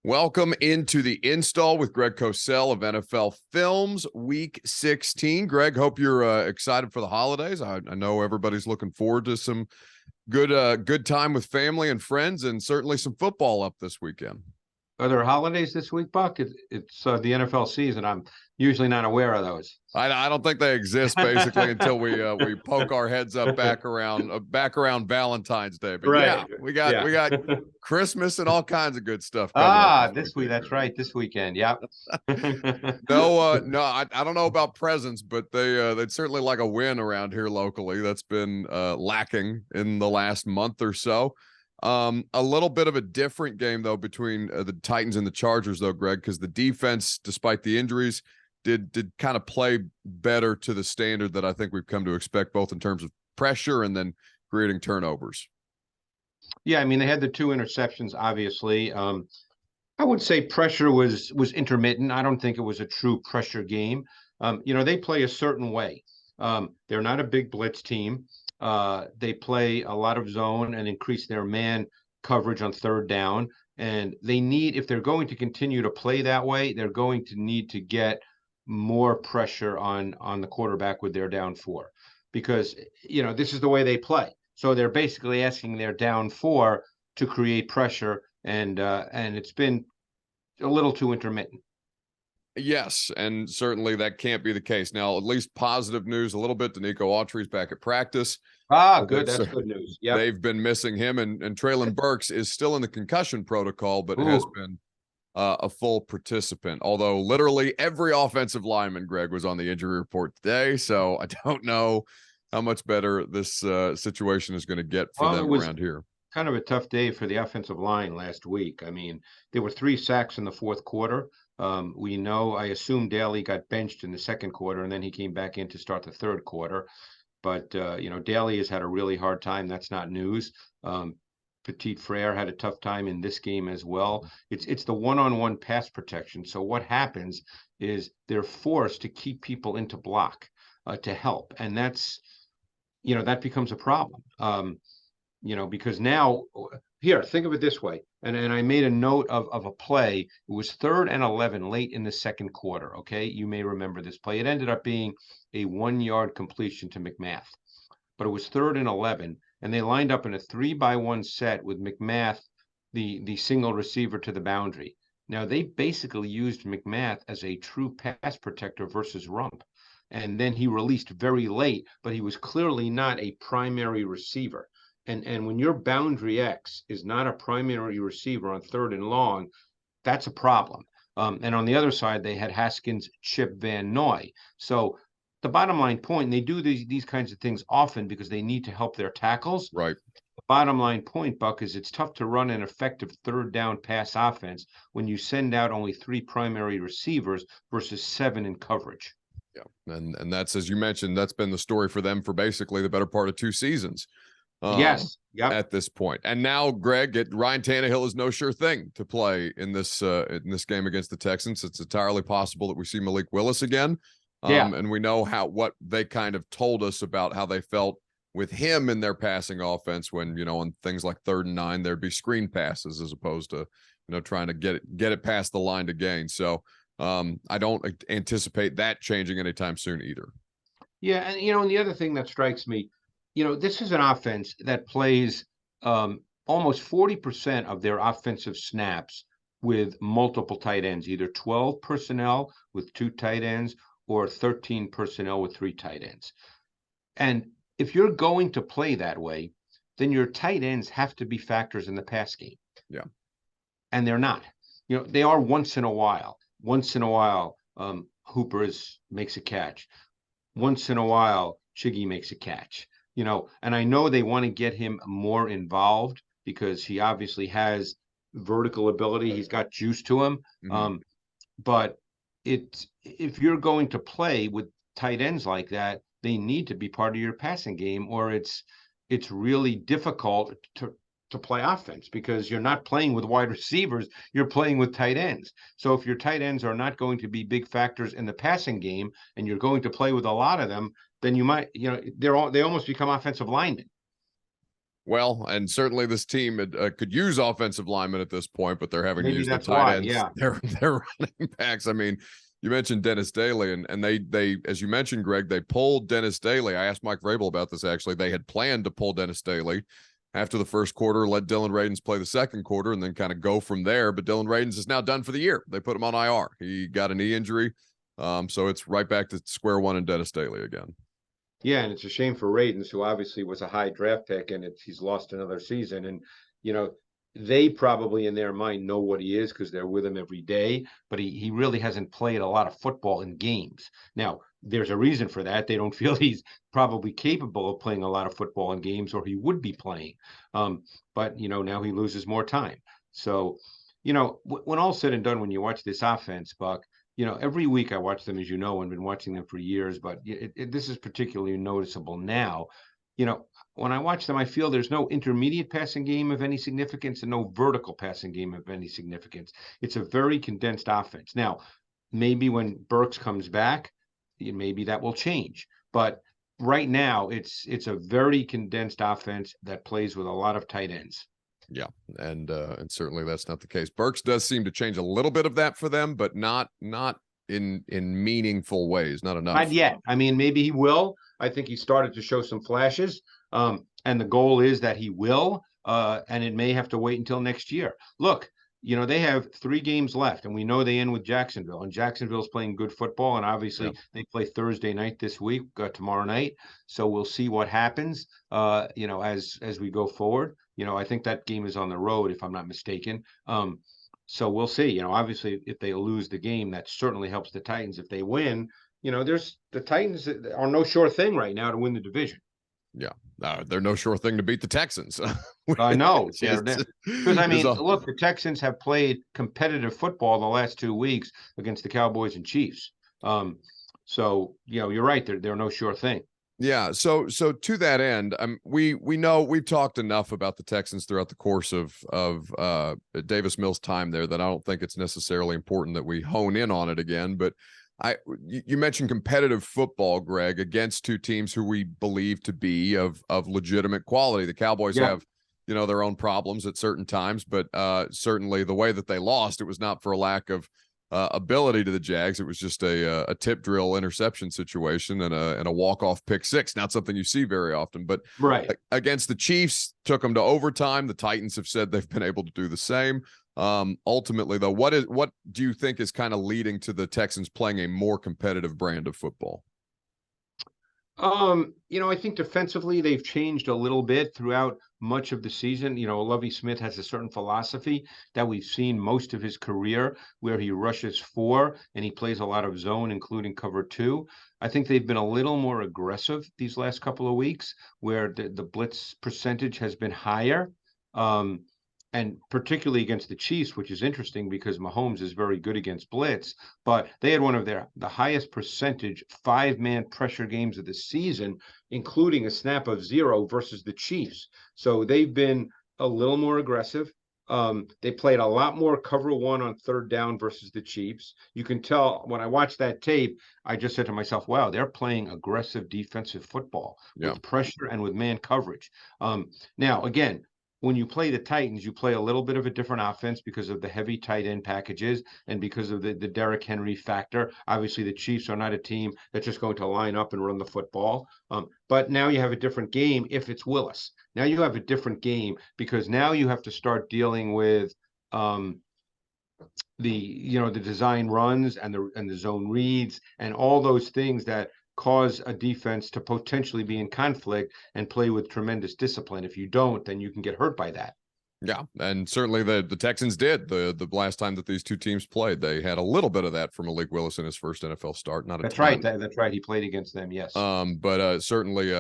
Welcome into the install with Greg Cosell of NFL Films, Week 16. Greg, hope you're excited for the holidays. I know everybody's looking forward to some good time with family and friends, and certainly some football up this weekend. Are there holidays this week, Buck? It's the NFL season. I'm usually not aware of those. I don't think they exist basically until we poke our heads up back around Valentine's Day. But right. Yeah, we got Christmas and all kinds of good stuff coming up this week. That's right. This weekend. Yep. No, I don't know about presents, but they'd certainly like a win around here locally. That's been lacking in the last month or so. A little bit of a different game though between the Titans and the Chargers though, Greg, because the defense, despite the injuries, did kind of play better to the standard that I think we've come to expect, both in terms of pressure and then creating turnovers. Yeah, I mean, they had the two interceptions, obviously. I would say pressure was intermittent. I don't think it was a true pressure game. They play a certain way. They're not a big blitz team. They play a lot of zone and increase their man coverage on third down. And they need, if they're going to continue to play that way, they're going to need to get more pressure on the quarterback with their down four, because this is the way they play. So they're basically asking their down four to create pressure, and it's been a little too intermittent. Yes, and certainly that can't be the case. Now, at least positive news a little bit. Danico Autry's back at practice. Good. That's good news. Yeah, they've been missing him, and Treylon Burks is still in the concussion protocol, but has been a full participant, although literally every offensive lineman, Greg, was on the injury report today. So I don't know how much better this situation is going to get for them around here. Kind of a tough day for the offensive line last week. I mean, there were 3 sacks in the fourth quarter. I assume Daly got benched in the second quarter, and then he came back in to start the third quarter. But, Daly has had a really hard time. That's not news. Petit Frere had a tough time in this game as well. It's the one-on-one pass protection. So what happens is they're forced to keep people into block to help. And that's, that becomes a problem. Because now, here, think of it this way. And I made a note of a play. It was 3rd and 11 late in the second quarter. Okay. You may remember this play. It ended up being a 1-yard completion to McMath, but it was 3rd and 11. And they lined up in a 3-by-1 set with McMath, the single receiver, to the boundary. Now, they basically used McMath as a true pass protector versus Rump. And then he released very late, but he was clearly not a primary receiver. And when your boundary X is not a primary receiver on 3rd and long, that's a problem. And on the other side, they had Haskins, Chip Van Noy. So the bottom line point, and they do these kinds of things often because they need to help their tackles. Right. The bottom line point, Buck, is it's tough to run an effective third down pass offense when you send out only 3 primary receivers versus 7 in coverage. Yeah, and that's, as you mentioned, that's been the story for them for basically the better part of 2 seasons. Yes. Yep. At this point. And now, Greg, Ryan Tannehill is no sure thing to play in this game against the Texans. It's entirely possible that we see Malik Willis again. And we know what they kind of told us about how they felt with him in their passing offense when, on things like 3rd and 9, there'd be screen passes as opposed to, trying to get it past the line to gain. So I don't anticipate that changing anytime soon either. Yeah. And, and the other thing that strikes me, this is an offense that plays almost 40% of their offensive snaps with multiple tight ends, either 12 personnel with 2 tight ends or 13 personnel with 3 tight ends. And if you're going to play that way, then your tight ends have to be factors in the pass game. Yeah. And they're not. They are once in a while. Once in a while, Hooper makes a catch. Once in a while, Chiggy makes a catch. And I know they want to get him more involved because he obviously has vertical ability. He's got juice to him. Mm-hmm. But if you're going to play with tight ends like that, they need to be part of your passing game, or it's really difficult to play offense because you're not playing with wide receivers, you're playing with tight ends. So if your tight ends are not going to be big factors in the passing game and you're going to play with a lot of them, then you might, they almost become offensive linemen. Well, and certainly this team could use offensive linemen at this point, but they're having to Maybe use their that's tight why. ends, Yeah. their running backs. I mean, you mentioned Dennis Daly, and they as you mentioned, Greg, they pulled Dennis Daly. I asked Mike Vrabel about this actually. They had planned to pull Dennis Daly after the first quarter, let Dylan Radins play the second quarter, and then kind of go from there. But Dylan Radins is now done for the year. They put him on IR. He got a knee injury, so it's right back to square one in Dennis Daly again. Yeah, and it's a shame for Radens, who obviously was a high draft pick, and he's lost another season. And they probably in their mind know what he is because they're with him every day. But he really hasn't played a lot of football in games. Now, there's a reason for that. They don't feel he's probably capable of playing a lot of football in games, or he would be playing. But now he loses more time. So, when all's said and done, when you watch this offense, Buck, every week I watch them, as you know, and been watching them for years, but this is particularly noticeable now. When I watch them, I feel there's no intermediate passing game of any significance and no vertical passing game of any significance. It's a very condensed offense. Now, maybe when Burks comes back, maybe that will change. But right now, it's a very condensed offense that plays with a lot of tight ends. Yeah, and certainly that's not the case. Burks does seem to change a little bit of that for them, but not in meaningful ways, not enough. Not yet. I mean, maybe he will. I think he started to show some flashes, and the goal is that he will, and it may have to wait until next year. Look, they have 3 games left, and we know they end with Jacksonville, and Jacksonville's playing good football, and obviously they play Thursday night this week, tomorrow night. So we'll see what happens, as we go forward. I think that game is on the road, if I'm not mistaken. So we'll see. Obviously, if they lose the game, that certainly helps the Titans. If they win, there's the Titans are no sure thing right now to win the division. Yeah, they're no sure thing to beat the Texans. I know. Because, I mean, look, the Texans have played competitive football the last 2 weeks against the Cowboys and Chiefs. So, you're right. They're no sure thing. Yeah. So to that end, we know we've talked enough about the Texans throughout the course of Davis Mills' time there that I don't think it's necessarily important that we hone in on it again. But you mentioned competitive football, Greg, against 2 teams who we believe to be of legitimate quality. The Cowboys have, their own problems at certain times, but certainly the way that they lost, it was not for a lack of ability to the Jags. It was just a tip drill interception situation and a walk-off pick six. Not something you see very often, but against the Chiefs, took them to overtime. The Titans have said they've been able to do the same. Ultimately, though, what do you think is kind of leading to the Texans playing a more competitive brand of football? I think defensively they've changed a little bit throughout much of the season. Lovie Smith has a certain philosophy that we've seen most of his career, where he rushes 4 and he plays a lot of zone, including cover 2. I think they've been a little more aggressive these last couple of weeks, where the blitz percentage has been higher. And particularly against the Chiefs, which is interesting because Mahomes is very good against blitz, but they had one of the highest percentage 5-man pressure games of the season, including a snap of 0 versus the Chiefs. So they've been a little more aggressive. They played a lot more cover 1 on 3rd down versus the Chiefs. You can tell when I watched that tape, I just said to myself, wow, they're playing aggressive defensive football with pressure and with man coverage. Now, again, when you play the Titans, you play a little bit of a different offense because of the heavy tight end packages and because of the Derrick Henry factor. Obviously, the Chiefs are not a team that's just going to line up and run the football. But now you have a different game if it's Willis. Now you have a different game because now you have to start dealing with the design runs and the zone reads and all those things that cause a defense to potentially be in conflict and play with tremendous discipline. If you don't, then you can get hurt by that. Yeah, and certainly the Texans did the last time that these 2 teams played. They had a little bit of that for Malik Willis in his first NFL start. Not a That's ton. right. That's right. He played against them. Yes. But certainly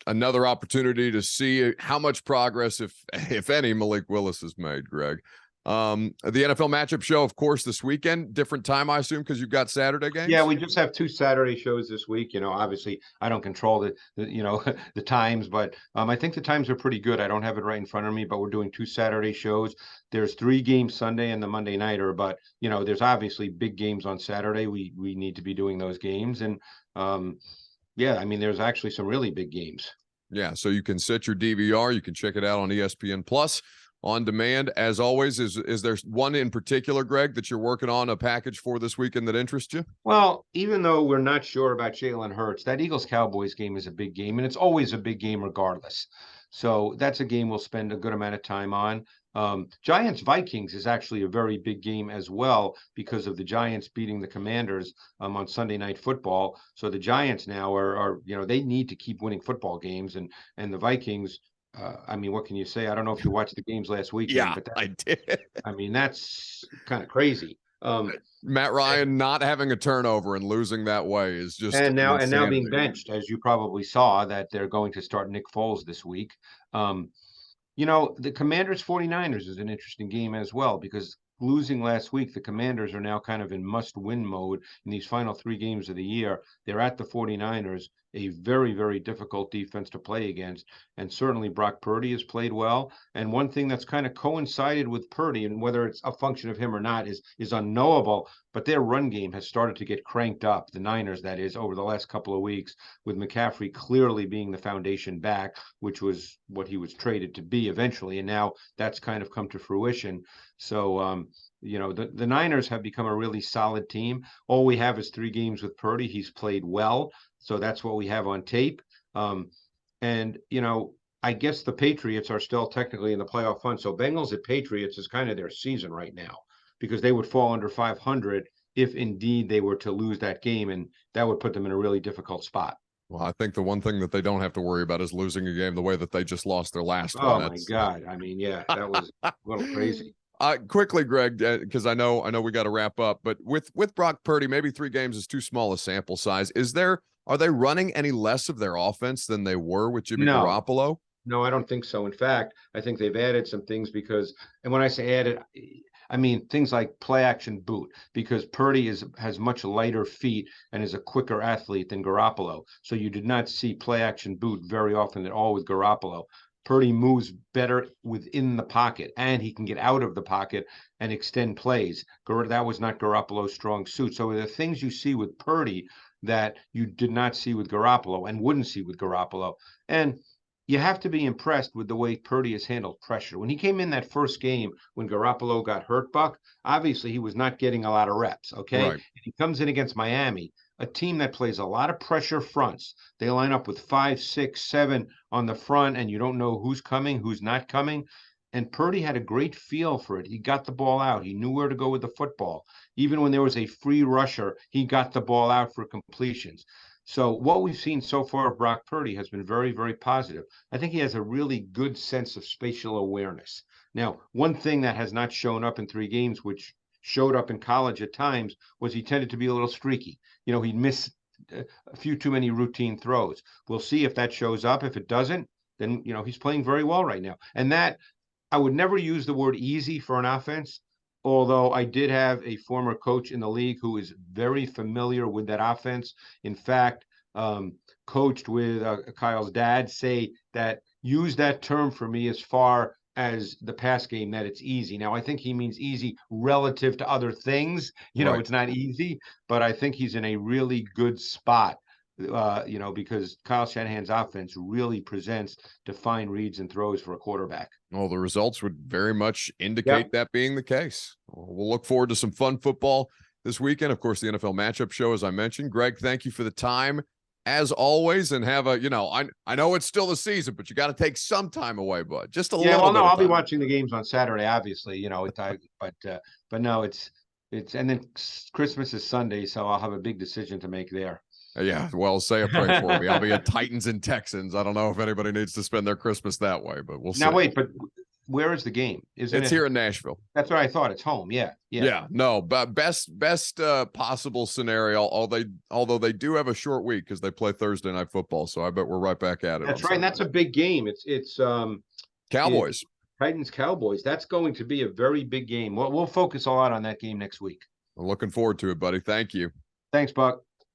another opportunity to see how much progress, if any, Malik Willis has made. Greg. The NFL matchup show, of course, this weekend, different time, I assume, because you've got Saturday games. Yeah, we just have 2 Saturday shows this week. Obviously I don't control the the times, but I think the times are pretty good. I don't have it right in front of me, but we're doing 2 Saturday shows. There's 3 games Sunday and the Monday nighter, but there's obviously big games on Saturday. We need to be doing those games, and yeah, I mean, there's actually some really big games. Yeah, so you can set your DVR. You can check it out on ESPN Plus on demand. As always, is there one in particular, Greg, that you're working on a package for this weekend that interests you? Well, even though we're not sure about Jalen Hurts, that Eagles-Cowboys game is a big game, and it's always a big game regardless. So that's a game we'll spend a good amount of time on. Giants-Vikings is actually a very big game as well because of the Giants beating the Commanders on Sunday Night Football. So the Giants now are they need to keep winning football games, and the Vikings. I mean, what can you say? I don't know if you watched the games last weekend, Yeah, but I did. I mean, that's kind of crazy. Matt Ryan not having a turnover and losing that way is just and now being insanity. benched, as you probably saw, that they're going to start Nick Foles this week. The Commanders 49ers is an interesting game as well, because losing last week, the Commanders are now kind of in must-win mode in these final 3 games of the year. They're at the 49ers, a very, very difficult defense to play against. And certainly Brock Purdy has played well. And one thing that's kind of coincided with Purdy, and whether it's a function of him or not, is unknowable, but their run game has started to get cranked up, the Niners, that is, over the last couple of weeks, with McCaffrey clearly being the foundation back, which was what he was traded to be eventually. And now that's kind of come to fruition. So, the Niners have become a really solid team. All we have is 3 games with Purdy. He's played well. So that's what we have on tape. I guess the Patriots are still technically in the playoff hunt. So Bengals at Patriots is kind of their season right now, because they would fall under 500 if indeed they were to lose that game, and that would put them in a really difficult spot. Well, I think the one thing that they don't have to worry about is losing a game the way that they just lost their last one. Oh, my God. I mean, yeah, that was a little crazy. Quickly, Greg, because I know we got to wrap up, but with Brock Purdy, maybe 3 games is too small a sample size. Are they running any less of their offense than they were with Jimmy Garoppolo? No, I don't think so. In fact, I think they've added some things and when I say added, I mean things like play action boot, because Purdy has much lighter feet and is a quicker athlete than Garoppolo. So you did not see play action boot very often at all with Garoppolo. Purdy moves better within the pocket, and he can get out of the pocket and extend plays. That was not Garoppolo's strong suit. So the things you see with Purdy that you did not see with Garoppolo and wouldn't see with Garoppolo. And you have to be impressed with the way Purdy has handled pressure. When he came in that first game, when Garoppolo got hurt, Buck, obviously he was not getting a lot of reps, okay? Right. He comes in against Miami, a team that plays a lot of pressure fronts. They line up with 5, 6, 7 on the front, and you don't know who's coming, who's not coming. And Purdy had a great feel for it. He got the ball out. He knew where to go with the football. Even when there was a free rusher, he got the ball out for completions. So what we've seen so far of Brock Purdy has been very, very positive. I think he has a really good sense of spatial awareness. Now, one thing that has not shown up in 3 games, which showed up in college at times, was he tended to be a little streaky. He'd miss a few too many routine throws. We'll see if that shows up. If it doesn't, then, he's playing very well right now. And that, I would never use the word easy for an offense, although I did have a former coach in the league who is very familiar with that offense. In fact, coached with Kyle's dad, say that use that term for me as far as the pass game, that it's easy. Now, I think he means easy relative to other things. Right. It's not easy, but I think he's in a really good spot. Because Kyle Shanahan's offense really presents defined reads and throws for a quarterback. Well, the results would very much indicate that being the case. We'll look forward to some fun football this weekend. Of course, the NFL matchup show, as I mentioned. Greg, thank you for the time, as always, and have a, I know it's still the season, but you got to take some time away, bud. Just a little bit. Yeah, well, no, I'll be watching the games on Saturday, obviously, but no, it's, and then Christmas is Sunday, so I'll have a big decision to make there. Yeah, well, say a prayer for me. I'll be at Titans and Texans. I don't know if anybody needs to spend their Christmas that way, but we'll see. Now, wait, but where is the game? It's here in Nashville. That's what I thought. It's home. Yeah. No, but best possible scenario. Although they do have a short week because they play Thursday Night Football, so I bet we're right back at it. That's right. And that's a big game. It's Cowboys. Titans Cowboys. That's going to be a very big game. We'll focus a lot on that game next week. I'm looking forward to it, buddy. Thank you. Thanks, Buck.